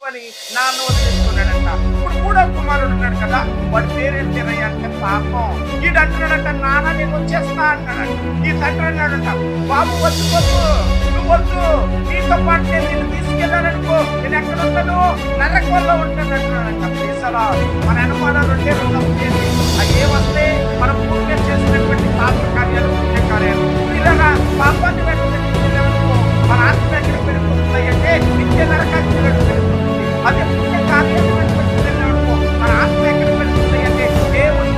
అని నాన్న వదిలేసుకున్నాడంట. ఇప్పుడు మూడో కుమారుడు ఉన్నాడు కదా, వాడి పేరేంటయ్యా అంటే పాపం. ఈడు అంటున్నాడంట, నాన్న నేను వచ్చేస్తా అంటాడంట. ఈ తండ్రి అన్నాడంట, బాబు వద్దు వద్దు, నువ్వు వద్దు, నీతో పాటు నేను నిన్ను తీసుకెళ్ళాలనుకో, నేను ఎక్కడ ఉంటాను, నరకంలో ఉంటాను అంటున్నాడంట. అసలు మన అనుమానాలు ఉంటే ఏమొస్తే మనం పుణ్యం చేసినటువంటి పాప కార్యాలు, పుణ్య కార్యాలు ఇలాగా పాపాన్ని వెంటనే మన ఆత్మ ఎక్కడ పెరుగుతుంది అంటే నిత్య నరకానికి పెరుగుతుంది. అదే పుణ్య కార్యాలు వెళ్ళినప్పుడు మన ఆత్మ ఎక్కడ పెరుగుతుంది అంటే దేవుని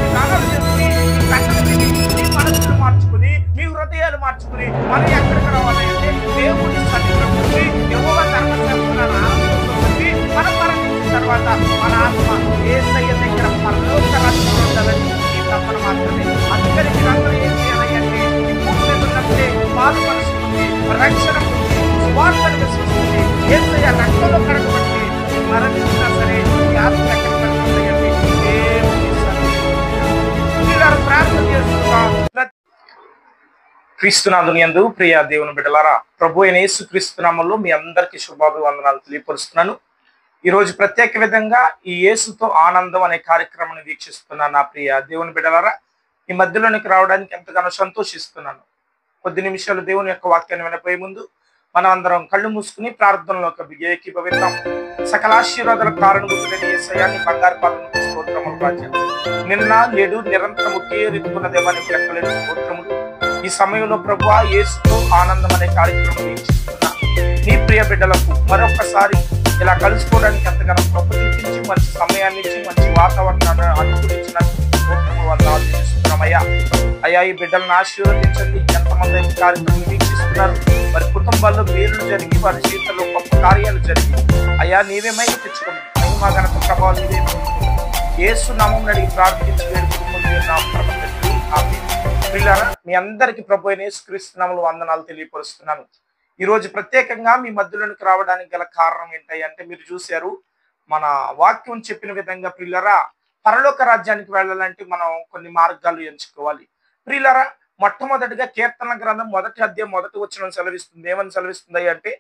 విధానాలు చేసి మీ కట్టలు తిని మీ మనసులు మార్చుకుని మీ హృదయాలు మార్చుకుని మనం ఎక్కడికి రావాలి అంటే దేవుని సన్నిధిలో వచ్చి యెహోవా ధర్మశాస్త్రాన్ని ఆనందంతో వచ్చి మనం మరణించిన తర్వాత మన ఆత్మ యేసయ్య దగ్గర పరలోక రాజ్యంలో ఉండాలని ఈ తపన మాత్రమే. అందుకని మీరందరూ ఏం చేయాలి అంటే ఈ భూమి మీద ఉన్నప్పుడే పాలు మనసుకుంది, రక్షణ ఉంది, స్వార్థను విశ్వసిస్తుంది, యేసయ్య రక్తంలో కడగబట్టి మరణించినా సరే ఈ ఆత్మ ఎక్కడ కలుగుతుంది అంటే దేవుని సన్నిధిలో ప్రార్థన చేస్తున్నాం. క్రీస్తునాథుని యందు ప్రియ దేవుని బిడ్డలారా, ప్రభు అయిన యేసుక్రీస్తు నామములో మీ అందరికీ శుభాభివందనాలు తెలియపరుస్తున్నాను. ఈరోజు ప్రత్యేక విధంగా ఈ యేసుతో ఆనందం అనే కార్యక్రమాన్ని వీక్షిస్తున్న నా ప్రియ దేవుని బిడ్డలారా, ఈ మధ్యలోనికి రావడానికి ఎంతగానో సంతోషిస్తున్నాను. కొద్ది నిమిషాలు దేవుని యొక్క వాక్యాన్ని వినపోయే ముందు మనం అందరం కళ్ళు మూసుకుని ప్రార్థనలోకి ఏకీభవిద్దాం. సకల ఆశీర్వాదాల కారణభూతుడైన యేసయ్యాని బంగారు పాదములకు స్తోత్రములు రాజా. నిన్న నేడు నిరంతరం ఒకే రీతికున్న దేవానికి లెక్కలేని స్తోత్రములు. ఈ సమయంలో ప్రభువా యేసుతో ఆనందం అనే కార్యక్రమం వీక్షిస్తున్నా నీ ప్రియ బిడ్డలకు మరొకసారి ఇలా కలుసుకోవడానికి ఎంతగానో ప్రతిపించి మంచి సమయాన్ని ఇచ్చి మంచి వాతావరణాన్ని అనుకూలించినందుకు తెలుస్తున్నామయ్యా. అయ్యా, ఈ బిడ్డలను ఆశీర్వదించండి. ఎంతమంది అయితే కార్యక్రమం వీక్షిస్తున్నారు, వారి కుటుంబాల్లో మేలు జరిగి వారి జీవితంలో గొప్ప కార్యాలు జరిగి అయ్యా నీవే మహిమ తెచ్చుకోండి. మహిమ ఘనత ప్రభావం నీవే. యేసు నామమున అడిగి ప్రార్థించి ప్రియులారా, మీ అందరికీ ప్రభు అయిన యేసుక్రీస్తు నామములో వందనాలు తెలియపరుస్తున్నాను. ఈ రోజు ప్రత్యేకంగా మీ మధ్యలోనికి రావడానికి గల కారణం ఏంటి అంటే, మీరు చూశారు మన వాక్యం చెప్పిన విధంగా ప్రియులారా, పరలోక రాజ్యానికి వెళ్ళాలంటే మనం కొన్ని మార్గాలు ఎంచుకోవాలి. ప్రియులారా, మొట్టమొదటిగా కీర్తన గ్రంథం 1వ అధ్యాయం 1వ వచనం సెలవిస్తుంది. ఏమని సెలవిస్తుంది అంటే,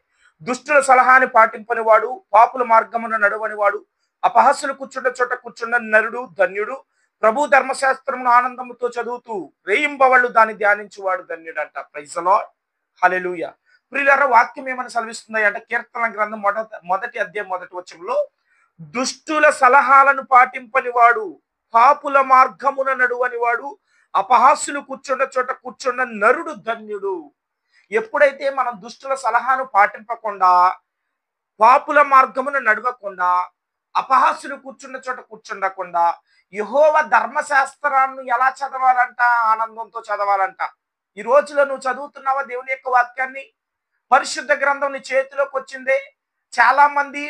దుష్టుల సలహాని పాటింపని వాడు, పాపుల మార్గమున నడవని వాడు, అపహాస్యులు కూర్చుండ చోట కూర్చున్న నరుడు ధన్యుడు, ప్రభు ధర్మశాస్త్రమును ఆనందముతో చదువుతూ రేయింబవళ్ళు దాన్ని ధ్యానించువాడు ధన్యుడంట. ప్రైజ్ ది లార్డ్, హల్లెలూయా. ప్రియులారా, వాక్యం ఏమని సెలవిస్తుంది అంటే, కీర్తన గ్రంథం 1వ అధ్యాయం 1వ వచనంలో, దుష్టుల సలహాలను పాటింపని వాడు, పాపుల మార్గమున నడువని వాడు, అపహాస్యులు కూర్చున్న చోట కూర్చున్న నరుడు ధన్యుడు. ఎప్పుడైతే మనం దుష్టుల సలహాను పాటింపకుండా, పాపుల మార్గమున నడవకుండా, అపహాస్యులు కూర్చున్న చోట కూర్చుండకుండా యెహోవా ధర్మశాస్త్రాన్ని ఎలా చదవాలంట? ఆనందంతో చదవాలంట. ఈ రోజులో నువ్వు చదువుతున్నావా దేవుని యొక్క వాక్యాన్ని? పరిశుద్ధ గ్రంథం నీ చేతిలోకి వచ్చిందే. చాలా మంది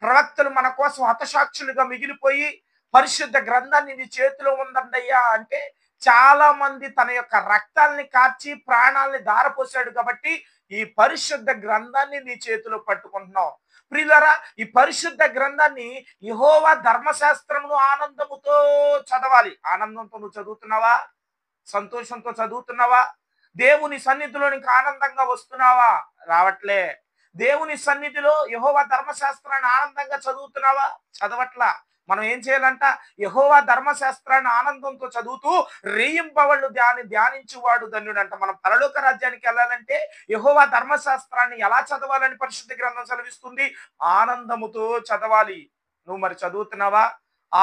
ప్రవక్తలు మన కోసం హతసాక్షులుగా మిగిలిపోయి పరిశుద్ధ గ్రంథాన్ని నీ చేతిలో ఉందండయ్యా అంటే, చాలా మంది తన యొక్క రక్తాల్ని కార్చి ప్రాణాలని ధారపోసాడు కాబట్టి ఈ పరిశుద్ధ గ్రంథాన్ని నీ చేతిలో పట్టుకుంటున్నావు. ప్రియులారా, ఈ పరిశుద్ధ గ్రంథాన్ని యెహోవా ధర్మశాస్త్రమును ఆనందముతో చదవాలి. ఆనందంతో నువ్వు చదువుతున్నావా? సంతోషంతో చదువుతున్నావా? దేవుని సన్నిధిలోనికి ఆనందంగా వస్తున్నావా? రావట్లే. దేవుని సన్నిధిలో యెహోవా ధర్మశాస్త్రాన్ని ఆనందంగా చదువుతున్నావా? చదవట్లా. మనం ఏం చేయాలంట? యెహోవా ధర్మశాస్త్రాన్ని ఆనందంతో చదువుతూ రేయింబవళ్ళు ధ్యానించువాడు ధన్యుడంట. మనం పరలోక రాజ్యానికి వెళ్ళాలంటే యెహోవా ధర్మశాస్త్రాన్ని ఎలా చదవాలని పరిశుద్ధ గ్రంథం సెలవిస్తుంది? ఆనందముతో చదవాలి. నువ్వు మరి చదువుతున్నావా?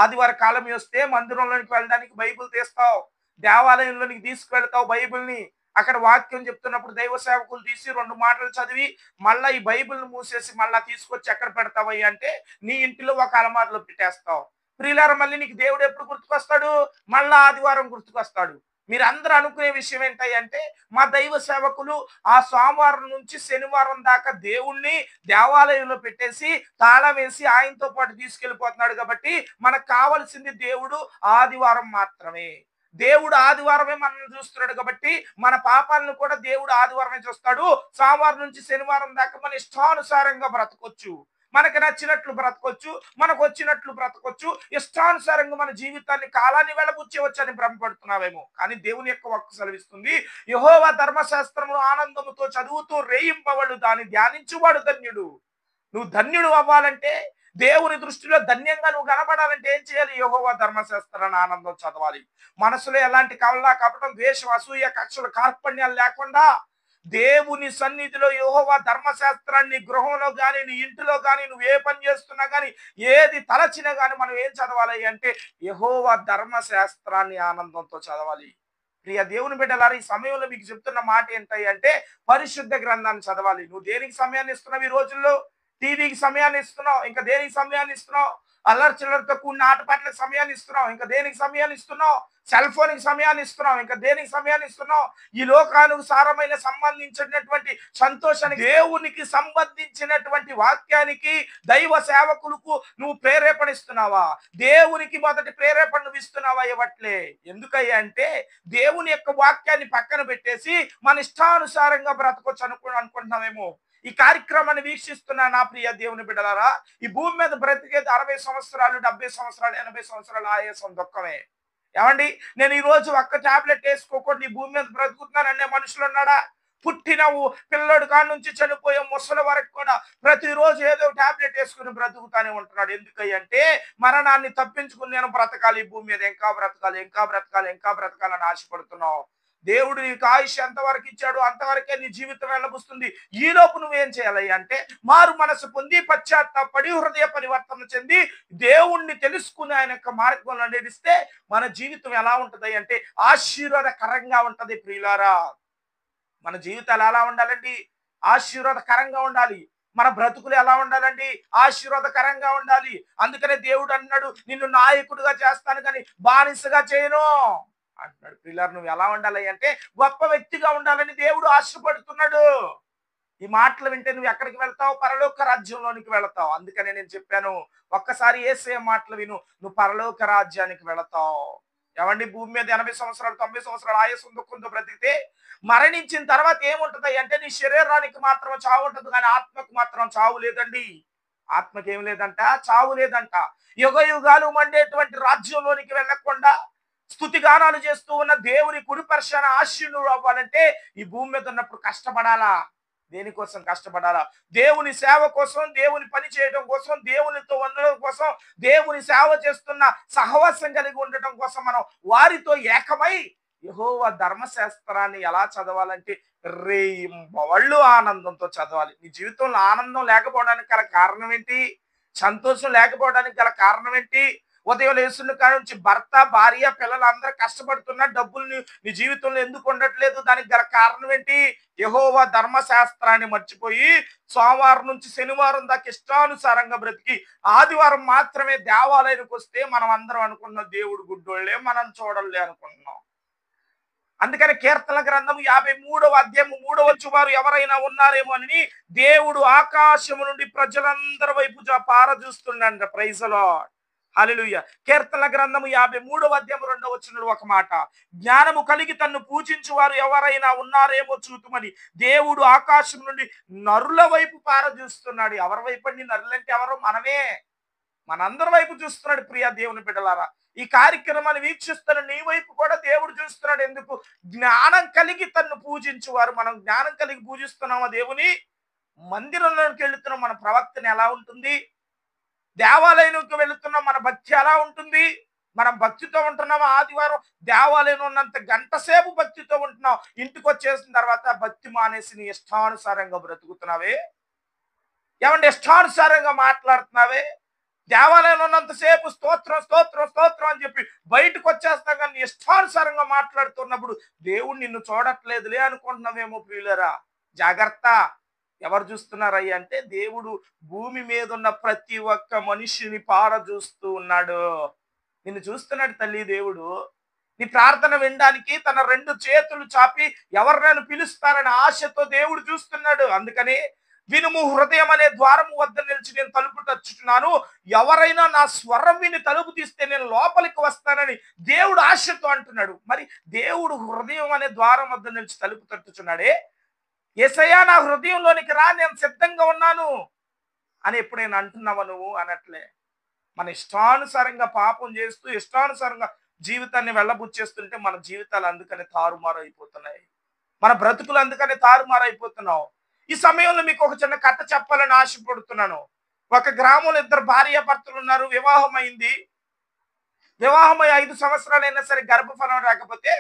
ఆదివారం కాలం వస్తే మందిరంలోనికి వెళ్ళడానికి బైబిల్ తీస్తావు, దేవాలయంలోనికి తీసుకువెళ్తావు బైబిల్ని. అక్కడ వాక్యం చెప్తున్నప్పుడు దైవ సేవకులు తీసి 2 మాటలు చదివి మళ్ళీ ఈ బైబిల్ని మూసేసి మళ్ళీ తీసుకొచ్చి ఎక్కడ పెడతావయ్యి అంటే, నీ ఇంటిలో ఒక అలమారులో పెట్టేస్తావు. ప్రియులారా, మళ్ళీ నీకు దేవుడు ఎప్పుడు గుర్తుకొస్తాడు? మళ్ళా ఆదివారం గుర్తుకొస్తాడు. మీరు అందరూ అనుకునే విషయం ఏంటి అంటే, మా దైవ సేవకులు ఆ సోమవారం నుంచి శనివారం దాకా దేవుణ్ణి దేవాలయంలో పెట్టేసి తాళం వేసి ఆయనతో పాటు తీసుకెళ్ళిపోతున్నాడు కాబట్టి మనకు కావలసింది దేవుడు ఆదివారం మాత్రమే. దేవుడు ఆదివారమే మనల్ని చూస్తున్నాడు కాబట్టి మన పాపాలను కూడా దేవుడు ఆదివారమే చూస్తాడు. సోమవారం నుంచి శనివారం దాకా మన ఇష్టానుసారంగా బ్రతకొచ్చు, మనకు నచ్చినట్లు బ్రతకొచ్చు, మనకు వచ్చినట్లు బ్రతకొచ్చు, ఇష్టానుసారంగా మన జీవితాన్ని కాలాన్ని వెళ్ళబుచ్చేవచ్చు అని భ్రమపడుతున్నావేమో. కానీ దేవుని యొక్క వాక్కు సెలవిస్తుంది, యెహోవా ధర్మశాస్త్రమును ఆనందముతో చదువుతూ రేయింబవళ్ళు దాన్ని ధ్యానించువాడు ధన్యుడు. నువ్వు ధన్యుడు అవ్వాలంటే, దేవుని దృష్టిలో ధన్యంగా నువ్వు కనపడాలంటే ఏం చేయాలి? యెహోవా ధర్మశాస్త్రాన్ని ఆనందం చదవాలి. మనసులో ఎలాంటి కలల కపటం, ద్వేషం, అసూయ, కక్షలు, కార్పణ్యాలు లేకుండా దేవుని సన్నిధిలో యెహోవా ధర్మశాస్త్రాన్ని గృహంలో గాని, నీ ఇంటిలో గాని, నువ్వు ఏ పని చేస్తున్నా గాని, ఏది తలచినా గాని మనం ఏం చదవాలి అంటే యెహోవా ధర్మశాస్త్రాన్ని ఆనందంతో చదవాలి. ప్రియ దేవుని బిడ్డలారా, ఈ సమయంలో మీకు చెప్తున్న మాట ఏంటి అంటే పరిశుద్ధ గ్రంథాన్ని చదవాలి. నువ్వు దేనికి సమయాన్ని ఇస్తున్నావు? ఈ రోజుల్లో టీవీకి సమయాన్ని ఇస్తున్నావు, ఇంకా దేనికి సమయాన్ని ఇస్తున్నావు? అల్లరి చిల్లరతో కూడిన ఆటపాటలకు సమయాన్ని ఇస్తున్నావు, ఇంకా దేనికి సమయాన్ని ఇస్తున్నావు? సెల్ ఫోన్కి సమయాన్ని ఇస్తున్నావు, ఇంకా దేనికి సమయాన్ని ఇస్తున్నావు? ఈ లోకానుసారమైన సంబంధించినటువంటి సంతోషానికి, దేవునికి సంబంధించినటువంటి వాక్యానికి, దైవ సేవకులకు నువ్వు ప్రేరేపణిస్తున్నావా? దేవునికి మొదటి ప్రేరేపణ నువ్వు ఇస్తున్నావా? ఇవ్వట్లే. ఎందుకయ్యా అంటే దేవుని యొక్క వాక్యాన్ని పక్కన పెట్టేసి మన ఇష్టానుసారంగా బ్రతకొచ్చు అనుకుంటున్నామేమో. ఈ కార్యక్రమాన్ని వీక్షిస్తున్న నా ప్రియ దేవుని బిడ్డలారా, ఈ భూమి మీద బ్రతికేది 60 సంవత్సరాలు, 70 సంవత్సరాలు, 80 సంవత్సరాలు ఆయాసం దుఃఖమే. ఏమండి, నేను ఈ రోజు ఒక్క టాబ్లెట్ వేసుకోకుండా ఈ భూమి మీద బ్రతుకుతున్నాననే మనుషులు ఉన్నాడా? పుట్టినవు పిల్లడు కాడ నుంచి చనిపోయే ముసలి వరకు కూడా ప్రతిరోజు ఏదో టాబ్లెట్ వేసుకుని బ్రతుకుతానే ఉంటున్నాడు. ఎందుకంటే మరణాన్ని తప్పించుకుని నేను బ్రతకాలి, ఈ భూమి మీద ఇంకా బ్రతకాలి, ఇంకా బ్రతకాలి, ఇంకా బ్రతకాలని ఆశపడుతున్నావు. దేవుడు నీకు ఆయుష్ ఎంతవరకు ఇచ్చాడు అంతవరకే నీ జీవితం వెళ్ళబుస్తుంది. ఈ లోపు నువ్వేం చేయాలి అంటే మారు మనసు పొంది, పశ్చాత్తాపడి, హృదయ పరివర్తన చెంది, దేవుణ్ణి తెలుసుకుని ఆయన యొక్క మార్గంలో నడిస్తే మన జీవితం ఎలా ఉంటది అంటే ఆశీర్వాదకరంగా ఉంటది. ప్రియులారా, మన జీవితాలు ఎలా ఉండాలండి? ఆశీర్వాదకరంగా ఉండాలి. మన బ్రతుకులు ఎలా ఉండాలండి? ఆశీర్వాదకరంగా ఉండాలి. అందుకనే దేవుడు అన్నాడు, నిన్ను నాయకుడిగా చేస్తాను కానీ బానిసగా చేయను అంటున్నాడు. పిల్లలు, నువ్వు ఎలా ఉండాలి అంటే గొప్ప వ్యక్తిగా ఉండాలని దేవుడు ఆశపడుతున్నాడు. ఈ మాటలు వింటే నువ్వు ఎక్కడికి వెళ్తావు? పరలోక రాజ్యంలోనికి వెళతావు. అందుకనే నేను చెప్పాను, ఒక్కసారి యేసయ్య మాటలు విను, నువ్వు పరలోక రాజ్యానికి వెళతావు. ఏమండి, భూమి మీద 80 సంవత్సరాలు, 90 సంవత్సరాలు ఆయుస్సు దుఃఖంతో బ్రతికితే మరణించిన తర్వాత ఏముంటది అంటే నీ శరీరానికి మాత్రం చావు ఉంటుంది, కానీ ఆత్మకు మాత్రం చావు లేదండి. ఆత్మకి ఏం లేదంట? చావు లేదంట. యుగ యుగాలు మండేటువంటి రాజ్యంలోనికి వెళ్ళకుండా స్తుతిగానాలు చేస్తూ ఉన్న దేవుని కుడిపర్శాన ఆశీనుడు అవ్వాలంటే ఈ భూమి మీద ఉన్నప్పుడు కష్టపడాలా. దేనికోసం కష్టపడాలా? దేవుని సేవ కోసం, దేవుని పని చేయడం కోసం, దేవునితో ఉండడం కోసం, దేవుని సేవ చేస్తున్న సహవాసం కలిగి ఉండటం కోసం మనం వారితో ఏకమై యెహోవా ధర్మశాస్త్రాన్ని ఎలా చదవాలంటే రేయింబవళ్ళు ఆనందంతో చదవాలి. నీ జీవితంలో ఆనందం లేకపోవడానికి గల కారణం ఏంటి? సంతోషం లేకపోవడానికి గల కారణం ఏంటి? ఉదయం లేస్తున్న కాడి నుంచి భర్త, భార్య, పిల్లలు అందరూ కష్టపడుతున్నా డబ్బులు నీ జీవితంలో ఎందుకు ఉండట్లేదు? దానికి గల కారణం ఏంటి? యెహోవా ధర్మశాస్త్రాన్ని మర్చిపోయి సోమవారం నుంచి శనివారం దాకా ఇష్టానుసారంగా బ్రతికి ఆదివారం మాత్రమే దేవాలయానికి వస్తే మనం అందరం అనుకున్నాం దేవుడు గుడ్డోళ్లే, మనం చూడలే అనుకుంటున్నాం. అందుకని కీర్తన గ్రంథం 53వ అధ్యాయము 3వ వచనం, ఎవరైనా ఉన్నారేమో అని దేవుడు ఆకాశము నుండి ప్రజలందరి వైపు పారజూస్తున్నాడు. ప్రైజ్ ది లార్డ్, హల్లెలూయా. కీర్తన గ్రంథము 53వ అధ్యాయము 2వ వచనంలో ఒక మాట, జ్ఞానము కలిగి తన్ను పూజించు వారు ఎవరైనా ఉన్నారేమో చూతుమని దేవుడు ఆకాశం నుండి నరుల వైపు పారజూస్తున్నాడు. ఎవరి వైపు అండి? నరులంటే ఎవరు? మనమే. మనందరి వైపు చూస్తున్నాడు. ప్రియ దేవుని బిడ్డలారా, ఈ కార్యక్రమాన్ని వీక్షిస్తున్న నీ వైపు కూడా దేవుడు చూస్తున్నాడు. ఎందుకు? జ్ఞానం కలిగి తన్ను పూజించువారు. మనం జ్ఞానం కలిగి పూజిస్తున్నామా దేవుని? మందిరంలోకి వెళుతున్నాం, మన ప్రవర్తన ఎలా ఉంటుంది? దేవాలయంలోకి వెళుతున్నాం, మన భక్తి ఎలా ఉంటుంది? మనం భక్తితో ఉంటున్నామా? ఆదివారం దేవాలయం ఉన్నంత గంట సేపు భక్తితో ఉంటున్నాం, ఇంటికి వచ్చేసిన తర్వాత భక్తి మానేసి నీ ఇష్టానుసారంగా బ్రతుకుతున్నావే. ఏమంటే ఇష్టానుసారంగా మాట్లాడుతున్నావే. దేవాలయంలో ఉన్నంతసేపు స్తోత్రం స్తోత్రం స్తోత్రం అని చెప్పి బయటకు వచ్చేస్తాం, కానీ ఇష్టానుసారంగా మాట్లాడుతున్నప్పుడు దేవుడు నిన్ను చూడట్లేదులే అనుకుంటున్నావేమో. ప్రియులరా, జాగ్రత్త. ఎవరు చూస్తున్నారయ్య అంటే దేవుడు భూమి మీద ఉన్న ప్రతి ఒక్క మనిషిని చూస్తూ ఉన్నాడు. నిన్ను చూస్తున్నాడు తల్లి దేవుడు. నీ ప్రార్థన వినడానికి తన 2 చేతులు చాపి ఎవరినైనా పిలుస్తారని ఆశతో దేవుడు చూస్తున్నాడు. అందుకని వినుము, హృదయం అనే ద్వారము వద్ద నిలిచి నేను తలుపు తట్టుచున్నాను, ఎవరైనా నా స్వరం విని తలుపు తీస్తే నేను లోపలికి వస్తానని దేవుడు ఆశతో అంటున్నాడు. మరి దేవుడు హృదయం అనే ద్వారం వద్ద నిలిచి తలుపు తట్టుచున్నాడే. యేసయ్యా, నా హృదయంలోనికి రా, నేను సిద్ధంగా ఉన్నాను అని ఎప్పుడైనా అంటున్నావా నువ్వు? అనట్లే. మన ఇష్టానుసారంగా పాపం చేస్తూ ఇష్టానుసారంగా జీవితాన్ని వెళ్ళబుచ్చేస్తుంటే మన జీవితాలు అందుకని తారుమారు అయిపోతున్నాయి. మన బ్రతుకులు అందుకని తారుమారు అయిపోతున్నావు. ఈ సమయంలో మీకు ఒక చిన్న కథ చెప్పాలని ఆశపడుతున్నాను. ఒక గ్రామంలో ఇద్దరు భార్యాభర్తలు ఉన్నారు. వివాహమై 5 సంవత్సరాలైనా సరే గర్భఫలం రాకపోతే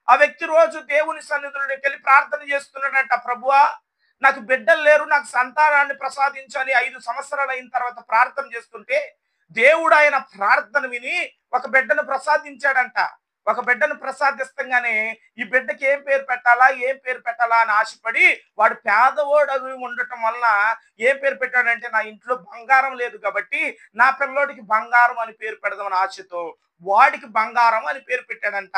ఆ వ్యక్తి రోజు దేవుని సన్నిధిలోకి వెళ్ళి ప్రార్థన చేస్తున్నాడంట. ప్రభువా, నాకు బిడ్డలు లేరు, నాకు సంతానాన్ని ప్రసాదించని 5 సంవత్సరాలు అయిన తర్వాత ప్రార్థన చేస్తుంటే దేవుడు ఆయన ప్రార్థన విని ఒక బిడ్డను ప్రసాదించాడంట. ఒక బిడ్డను ప్రసాదిస్తంగానే ఈ బిడ్డకి ఏం పేరు పెట్టాలా అని ఆశపడి వాడు పేదవాడు అవి ఉండటం వలన ఏం పేరు పెట్టాడంటే, నా ఇంట్లో బంగారం లేదు కాబట్టి నా పిల్లోడికి బంగారం అని పేరు పెడదామని ఆశతో వాడికి బంగారం అని పేరు పెట్టాడంట.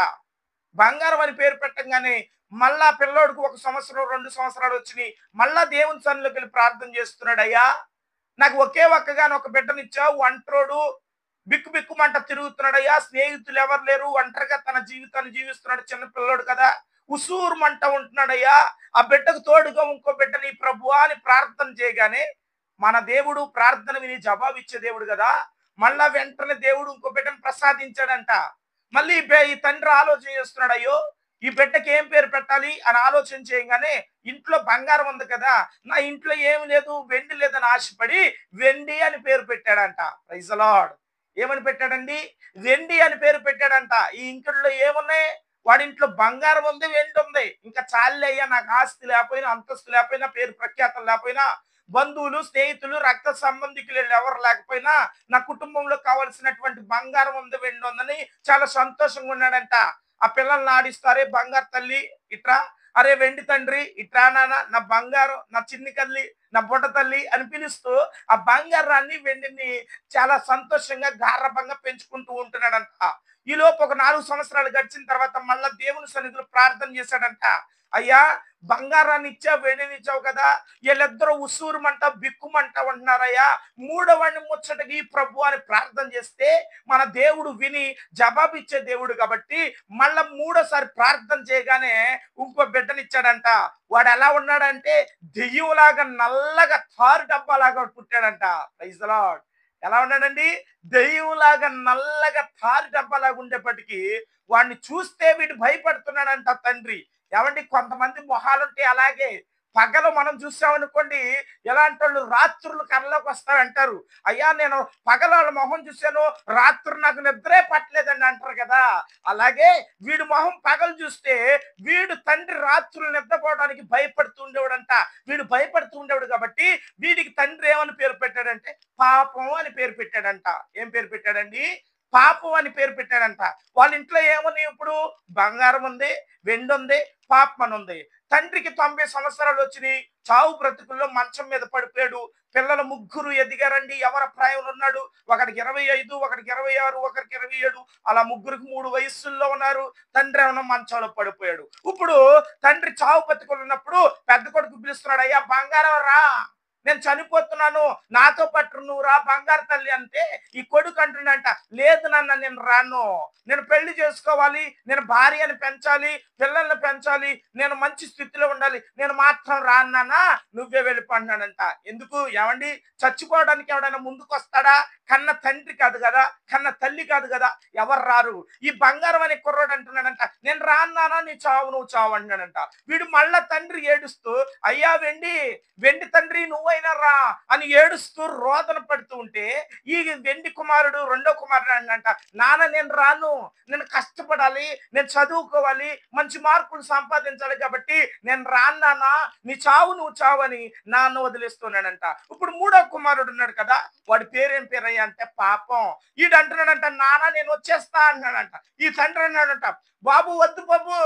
బంగారం అని పేరు పెట్టంగానే మళ్ళా పిల్లోడికి 1 సంవత్సరం 2 సంవత్సరాలు వచ్చినాయి. మళ్ళా దేవుని సన్నిధిలోకి వెళ్ళి ప్రార్థన చేస్తున్నాడు. అయ్యా, నాకు ఒకే ఒక్కగాని ఒక బిడ్డనిచ్చావు, ఒంటరోడు బిక్కు బిక్కుమంట తిరుగుతున్నాడయ్యా, స్నేహితులు ఎవరు లేరు, ఒంటరిగా తన జీవితాన్ని జీవిస్తున్నాడు, చిన్న పిల్లోడు కదా, ఉసూరుమంట ఉంటున్నాడయ్యా, ఆ బిడ్డకు తోడుగా ఇంకో బిడ్డని ప్రభువా అని ప్రార్థన చేయగానే మన దేవుడు ప్రార్థన విని జవాబిచ్చే దేవుడు కదా, మళ్ళా వెంటనే దేవుడు ఇంకో బిడ్డను ప్రసాదించాడంట. మళ్ళీ ఈ తండ్రి ఆలోచన చేస్తున్నాడు, అయ్యో ఈ బిడ్డకి ఏం పేరు పెట్టాలి అని ఆలోచన చేయగానే ఇంట్లో బంగారం ఉంది కదా, నా ఇంట్లో ఏమి లేదు, వెండి లేదని ఆశపడి వెండి అని పేరు పెట్టాడంట. Praise the lord. ఏమని పెట్టాడండి? వెండి అని పేరు పెట్టాడంట. ఈ ఇంట్లో ఏమున్నాయి? వాడింట్లో బంగారం ఉంది, వెండి ఉంది, ఇంకా చాలే అయ్యా, నాకు ఆస్తి లేకపోయినా, అంతస్తు లేకపోయినా, పేరు ప్రఖ్యాతలు లేకపోయినా, బంధువులు స్నేహితులు రక్త సంబంధికులు ఎవరు లేకపోయినా నా కుటుంబంలో కావలసినటువంటి బంగారం ఉంది, వెండి ఉందని చాలా సంతోషంగా ఉన్నాడంట. ఆ పిల్లల్ని ఆడిస్తారే, బంగారు తల్లి ఇట్రా, అరే వెండి తండ్రి ఇట్రా నాన్న, నా బంగారం, నా చిన్ని కల్లి, నా బుట్ట తల్లి అని పిలుస్తూ ఆ బంగారాన్ని వెండిని చాలా సంతోషంగా గారభంగా పెంచుకుంటూ ఉంటున్నాడంట. ఈ లోపు ఒక 4 సంవత్సరాలు గడిచిన తర్వాత మళ్ళా దేవుని సన్నిధిలో ప్రార్థన చేశాడంట. అయ్యా, బంగారాన్ని ఇచ్చావు, వెండిని ఇచ్చావు కదా, వీళ్ళిద్దరూ ఉసూరుమంట బిక్కుమంట ఉంటున్నారయ్యా, మూడవాడిని ముచ్చటకి ప్రభు అని ప్రార్థన చేస్తే మన దేవుడు విని జవాబిచ్చే దేవుడు కాబట్టి మళ్ళా మూడోసారి ప్రార్థన చేయగానే ఇంకో బిడ్డనిచ్చాడంట. వాడు ఎలా ఉన్నాడంటే దెయ్యంలాగా నల్లగా తారు డబ్బాలాగా పుట్టాడంట. Praise the lord. ఎలా ఉన్నాడండి? దెయ్యంలాగా నల్లగా తారు డబ్బాలాగా ఉండేప్పటికీ వాడిని చూస్తే వీడు భయపడుతున్నాడంట తండ్రి. ఏమండి, కొంతమంది మొహాలుంటే అలాగే పగలు మనం చూసామనుకోండి, ఎలాంటి వాళ్ళు రాత్రులు కళ్ళలోకి వస్తారంటారు. అయ్యా, నేను పగల వాళ్ళ మొహం చూశాను, రాత్రి నాకు నిద్రే పట్టలేదండి అంటారు కదా. అలాగే వీడు మొహం పగలు చూస్తే వీడు తండ్రి రాత్రులు నిద్రపోవడానికి భయపడుతూ ఉండేవాడంట. వీడు భయపడుతూ ఉండేవాడు కాబట్టి వీడికి తండ్రి ఏమని పేరు పెట్టాడంటే పాపం అని పేరు పెట్టాడంట. ఏం పేరు పెట్టాడండి? పాపం అని పేరు పెట్టాడంట. వాళ్ళ ఇంట్లో ఏముంది? ఇప్పుడు బంగారం ఉంది, వెండి ఉంది, పాపం అని ఉంది. తండ్రికి 90 సంవత్సరాలు వచ్చినాయి, చావు బ్రతుకుల్లో మంచం మీద పడిపోయాడు. పిల్లలు 3 ఎదిగారండి. ఎవరి ప్రాయంలో ఉన్నాడు? ఒకడికి 25, ఒకడికి 26, ఒకరికి 27, అలా 3కి 3 వయస్సుల్లో ఉన్నారు. తండ్రి ఏమన్నా మంచంలో పడిపోయాడు. ఇప్పుడు తండ్రి చావు బ్రతుకులు ఉన్నప్పుడు పెద్ద కొడుకు పిలుస్తున్నాడు, అయ్యా బంగారం రా, నేను చనిపోతున్నాను, నాతో పాటు నువ్వు రా బంగారు తల్లి అంటే ఈ కొడుకు అంటున్నాడంట, లేదు నాన్న నేను రాను, నేను పెళ్లి చేసుకోవాలి, నేను భార్యని పెంచాలి, పిల్లల్ని పెంచాలి, నేను మంచి స్థితిలో ఉండాలి, నేను మాత్రం రాను నాన్న, నువ్వే వెళ్ళిపోంటున్నాడంట. ఎందుకు? ఏమండి, చచ్చిపోవడానికి ఎవడైనా ముందుకు వస్తాడా? కన్న తండ్రి కాదు కదా, కన్న తల్లి కాదు కదా, ఎవరు రారు. ఈ బంగారం అనే కుర్రోడు అంటున్నాడంట, నేను రాను నాన్న, నీ చావు నువ్వు చావు అంటున్నాడంట. వీడు మళ్ళా తండ్రి ఏడుస్తూ, అయ్యా వెండి తండ్రి నువ్వైనా రా అని ఏడుస్తూ రోదన పడుతూ ఉంటే ఈ వెండి కుమారుడు రెండో కుమారుడు అంట, నాన్న నేను రాను, నేను కష్టపడాలి, నేను చదువుకోవాలి, మంచి మార్కులు సంపాదించాలి కాబట్టి నేను రాను నాన్న, నీ చావు నువ్వు చావు అని నాన్న వదిలేస్తున్నాడంట. ఇప్పుడు మూడో కుమారుడు ఉన్నాడు కదా, వాడి పేరేం పేరయ్యా అంటే పాపం. ఈడు అంటున్నాడంట, నాన్న నేను వచ్చేస్తా అన్నాడంట. ఈ తండ్రి అన్నాడంట, బాబు వద్దు బాబు,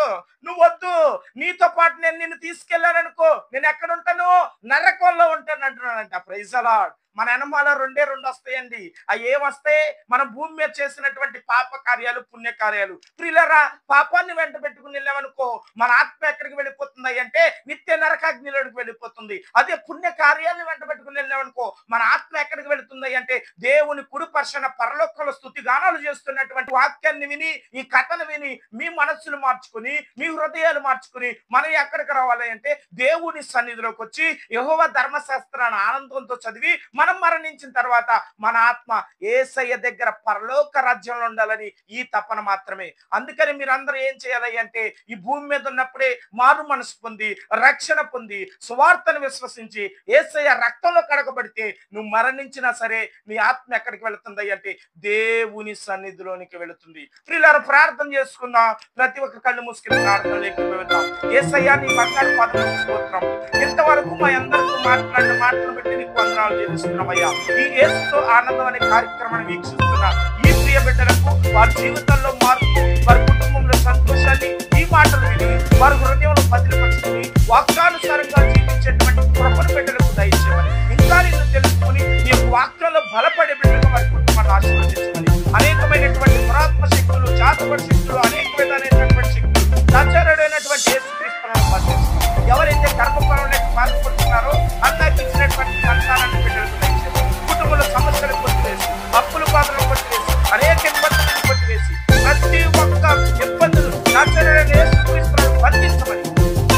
నువ్వు వద్దు, నీతో పాటు నేను నిన్ను తీసుకెళ్ళాననుకో, నేను ఎక్కడ ఉంటాను? నరకంలో ఉంటాను అంటున్నాడంట. Praise the lord. మన ఎనమాల 2 వస్తాయండి. అవి ఏమొస్తాయి? మన భూమి మీద చేసినటువంటి పాప కార్యాలు, పుణ్య కార్యాలు. ప్రియులారా, పాపాన్ని వెంట పెట్టుకుని వెళ్ళామనుకో మన ఆత్మ ఎక్కడికి వెళ్ళిపోతుంది అంటే నిత్య నరకాగ్నిలోకి వెళ్ళిపోతుంది. అదే పుణ్య కార్యాలను వెంట పెట్టుకుని వెళ్ళామనుకో మన ఆత్మ ఎక్కడికి వెళుతుంది అంటే దేవుని కుడిపర్శన పరలోకంలో స్తుతి గానాలు చేస్తున్నటువంటి వాక్యాన్ని విని, ఈ కథను విని మీ మనస్సులు మార్చుకుని, మీ హృదయాలు మార్చుకుని మనం ఎక్కడికి రావాలి అంటే దేవుని సన్నిధిలోకి వచ్చి యెహోవా ధర్మశాస్త్రాన్ని ఆనందంతో చదివి మనం మరణించిన తర్వాత మన ఆత్మ యేసయ్య దగ్గర పరలోక రాజ్యంలో ఉండాలని ఈ తపన మాత్రమే. అందుకని మీరందరూ ఏం చేయాలి అంటే ఈ భూమి మీద ఉన్నప్పుడే మారు మనసు పొంది రక్షణ పొంది సువార్తను విశ్వసించి యేసయ్య రక్తంలో కడగబడితే నువ్వు మరణించినా సరే నీ ఆత్మ ఎక్కడికి వెళుతుంది అంటే దేవుని సన్నిధిలోనికి వెళుతుంది. ప్రియులారా, ప్రార్థన చేసుకుందాం. ప్రతి ఒక్క కళ్ళు మూసుకుని ప్రార్థనలోకి వెళ్దాం. యేసయ్య నీ బంగారు పాదములకు స్తోత్రం. ఇంతవరకు మా అందరితో మాట్లాడిన మాటలు బట్టి నీకు వందనాలు చెల్లిస్తున్నామయ్యా. ఈ యేసుతో ఆనందం అనే కార్యక్రమాన్ని వీక్షిస్తున్న ఈ ప్రియ బిడ్డలకు వారి జీవితంలో మార్పు, వారి కుటుంబంలో సంతోషాన్ని ఈ మాటలు విని వారి హృదయంలో భద్రపరుచుకుని వాక్యానుసారంగా జీవించేటువంటి కృపను బిడ్డలకు దయచేయమని, ఇంకా నిన్ను తెలుసుకుని నీ వాక్యంలో బలపడే బిడ్డలకు వారి కుటుంబాన్ని ఆశీర్వదించమని, అనేకమైనటువంటి పురాత్మ శక్తులు, జాతక శక్తులు, అనేక విధాలైనటువంటి శక్తులు సచరుడైనటువంటి యేసుక్రీస్తును మధ్యస్థం ఎవరైతే గర్భఫలంలో బాధపడుతున్నారో అన్నకి ఇచ్చినటువంటి సంతానాన్ని బిడ్డలకు దయచేయమని, కుటుంబంలో సమస్యలు కొట్టివేసి, అప్పుల బాధలు కొట్టివేసి, అనేక ఇబ్బందులను కొట్టివేసి, ప్రతి ఒక్క ఇబ్బందులు సచరుడైన యేసుక్రీస్తును బంధించమని,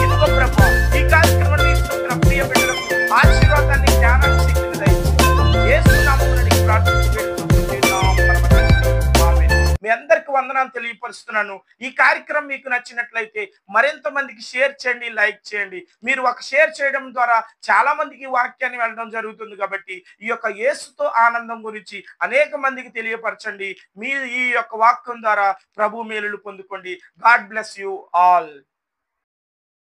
ఇదిగో ప్రభువా ఈ కార్యక్రమాన్ని ఇస్తున్న ప్రియ బిడ్డలకు ఆశీర్వాదాన్ని, జ్ఞానాన్ని, శక్తిని దయచేయమని యేసు నామమున అడిగి ప్రార్థించి వేడుకుంటున్నాం పరమ తండ్రి. ఆమేన్. మీ అందరికి వందనాలు తెలియపరుస్తున్నాను. ఈ కార్యక్రమం మీకు నచ్చినట్లయితే మరింత మందికి షేర్ చేయండి, లైక్ చేయండి. మీరు ఒక షేర్ చేయడం ద్వారా చాలా మందికి వాక్యాన్ని వెళ్ళడం జరుగుతుంది. కాబట్టి ఈ యొక్క యేసుతో ఆనందం గురించి అనేక మందికి తెలియపరచండి. మీరు ఈ యొక్క వాక్యం ద్వారా ప్రభు మేలులు పొందుకోండి. God bless you all.